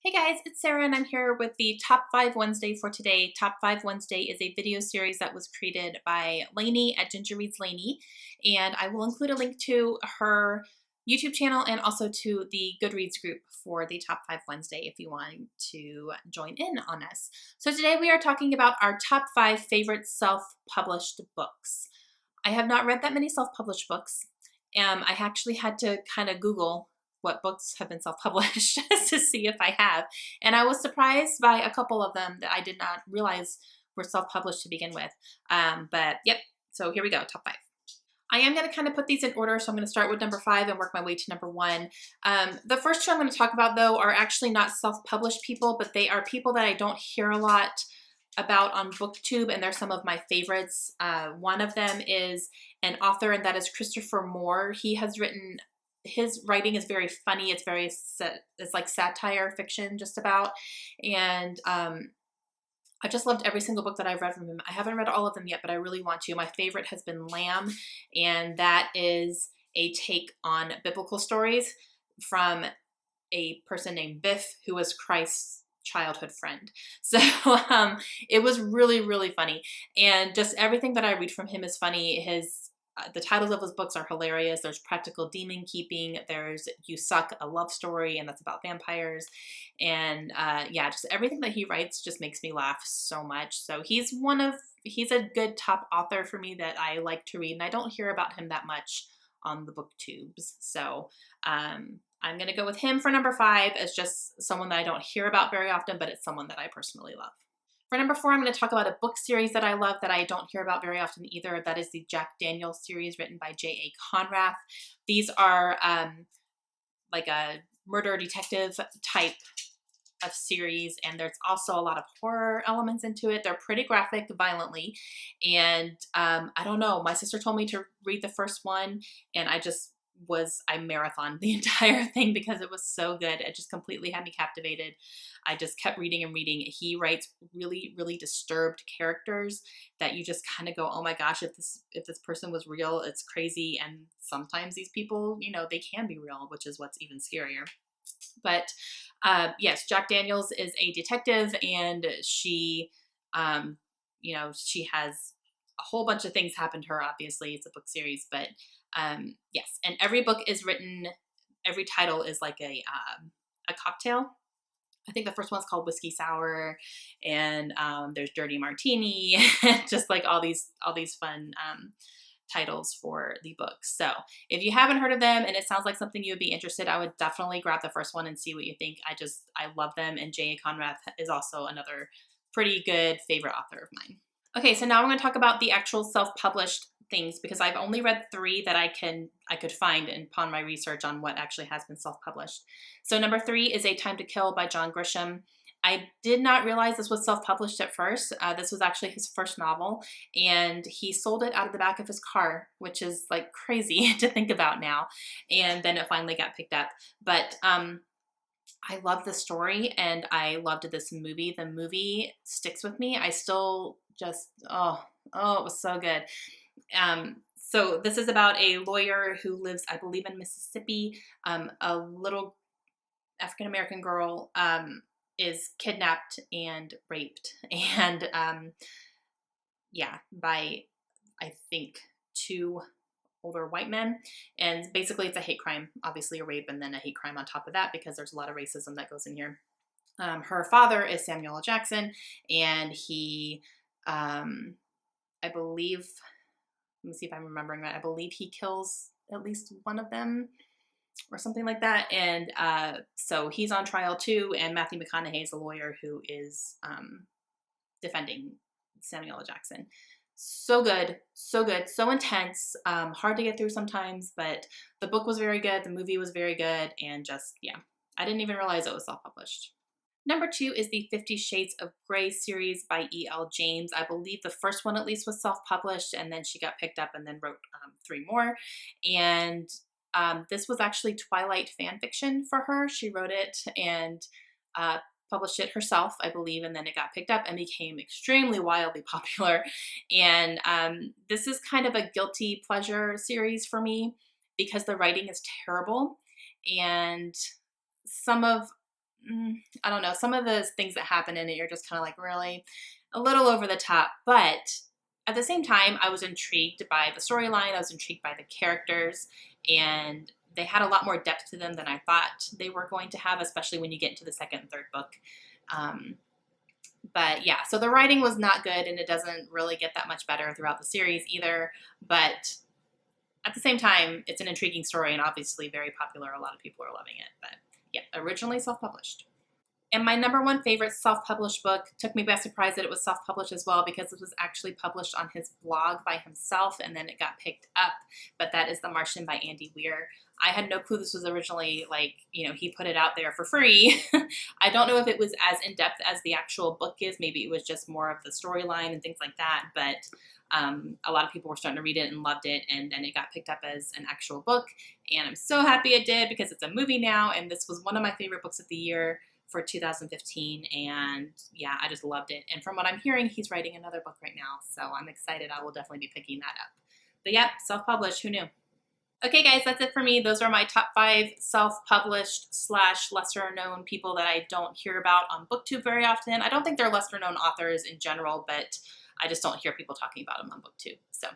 Hey guys, it's Sarah and I'm here with the Top 5 Wednesday for today. Top 5 Wednesday is a video series that was created by Lainey at Ginger Reads Lainey, and I will include a link to her YouTube channel and also to the Goodreads group for the Top 5 Wednesday if you want to join in on us. So today we are talking about our top 5 favorite self-published books. I have not read that many self-published books. I actually had to kind of Google what books have been self-published to see if I have. And I was surprised by a couple of them that I did not realize were self-published to begin with. But yep, so here we go, top 5. I am going to kind of put these in order, so I'm going to start with number 5 and work my way to number 1. The first two I'm going to talk about, though, are actually not self-published people, but they are people that I don't hear a lot about on BookTube, and they're some of my favorites. One of them is an author, and that is Christopher Moore. He has written, his writing is very funny. It's very, it's like satire fiction just about. And I just loved every single book that I've read from him. I haven't read all of them yet, but I really want to. My favorite has been Lamb, and that is a take on biblical stories from a person named Biff, who was Christ's childhood friend. So it was really, really funny. And just everything that I read from him is funny. The titles of his books are hilarious. There's Practical Demon Keeping. There's You Suck, a love story, and that's about vampires. And yeah, just everything that he writes just makes me laugh so much. So he's a good top author for me that I like to read, and I don't hear about him that much on the booktubes. So I'm going to go with him for number 5 as just someone that I don't hear about very often, but it's someone that I personally love. For number 4, I'm going to talk about a book series that I love that I don't hear about very often either. That is the Jack Daniels series written by J.A. Konrath. These are like a murder detective type of series, and there's also a lot of horror elements into it. They're pretty graphic violently, and I don't know, my sister told me to read the first one, and I marathoned the entire thing because it was so good. It just completely had me captivated. I just kept reading and reading. He writes really, really disturbed characters that you just kind of go, oh my gosh, if this person was real, it's crazy. And sometimes these people, they can be real, which is what's even scarier. But yes, Jack Daniels is a detective, and she, she has a whole bunch of things happen to her. Obviously, it's a book series, but yes, and every book is written. Every title is like a cocktail. I think the first one's called Whiskey Sour, and there's Dirty Martini, just like all these fun titles for the books. So if you haven't heard of them and it sounds like something you would be interested, I would definitely grab the first one and see what you think. I love them, and J.A. Konrath is also another pretty good favorite author of mine. Okay, so now I'm going to talk about the actual self-published things because I've only read 3 that I could find upon my research on what actually has been self-published. So number 3 is A Time to Kill by John Grisham. I did not realize this was self-published at first. This was actually his first novel, and he sold it out of the back of his car, which is like crazy to think about now. And then it finally got picked up. But I love the story, and I loved this movie. The movie sticks with me. I still just, it was so good. So this is about a lawyer who lives, I believe, in Mississippi. A little African-American girl is kidnapped and raped, and by, I think, 2 older white men, and basically it's a hate crime, obviously a rape, and then a hate crime on top of that because there's a lot of racism that goes in here. Her father is Samuel L. Jackson, and he, I believe, let me see if I'm remembering right, I believe he kills at least one of them or something like that, and so he's on trial too, and Matthew McConaughey is a lawyer who is defending Samuel L. Jackson. So good, so intense, hard to get through sometimes, but the book was very good, the movie was very good, and just, yeah, I didn't even realize it was self-published. Number 2 is the 50 Shades of Grey series by E.L. James. I believe the first one at least was self-published, and then she got picked up and then wrote 3 more, and this was actually Twilight fan fiction for her. She wrote it and published it herself, I believe, and then it got picked up and became extremely wildly popular. And this is kind of a guilty pleasure series for me because the writing is terrible, and some of I don't know, some of the things that happen in it, you're just kind of like, really? A little over the top, but at the same time, I was intrigued by the storyline, I was intrigued by the characters, and they had a lot more depth to them than I thought they were going to have, especially when you get into the second and third book. Um, but yeah, so the writing was not good, and it doesn't really get that much better throughout the series either. But at the same time, it's an intriguing story and obviously very popular. A lot of people are loving it. But yeah, originally self-published. And my number one favorite self-published book took me by surprise that it was self-published as well, because it was actually published on his blog by himself and then it got picked up. But that is The Martian by Andy Weir. I had no clue this was originally, like, you know, he put it out there for free. I don't know if it was as in-depth as the actual book is. Maybe it was just more of the storyline and things like that. But a lot of people were starting to read it and loved it, and then it got picked up as an actual book. And I'm so happy it did, because it's a movie now, and this was one of my favorite books of the year for 2015, and yeah, I just loved it. And from what I'm hearing, he's writing another book right now, so I'm excited. I will definitely be picking that up. But yeah, self-published, who knew? Okay guys, that's it for me. Those are my top 5 self-published / lesser known people that I don't hear about on BookTube very often. I don't think they're lesser known authors in general, but I just don't hear people talking about them on BookTube. So,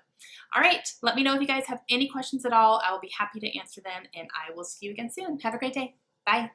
all right, let me know if you guys have any questions at all. I will be happy to answer them, and I will see you again soon. Have a great day. Bye.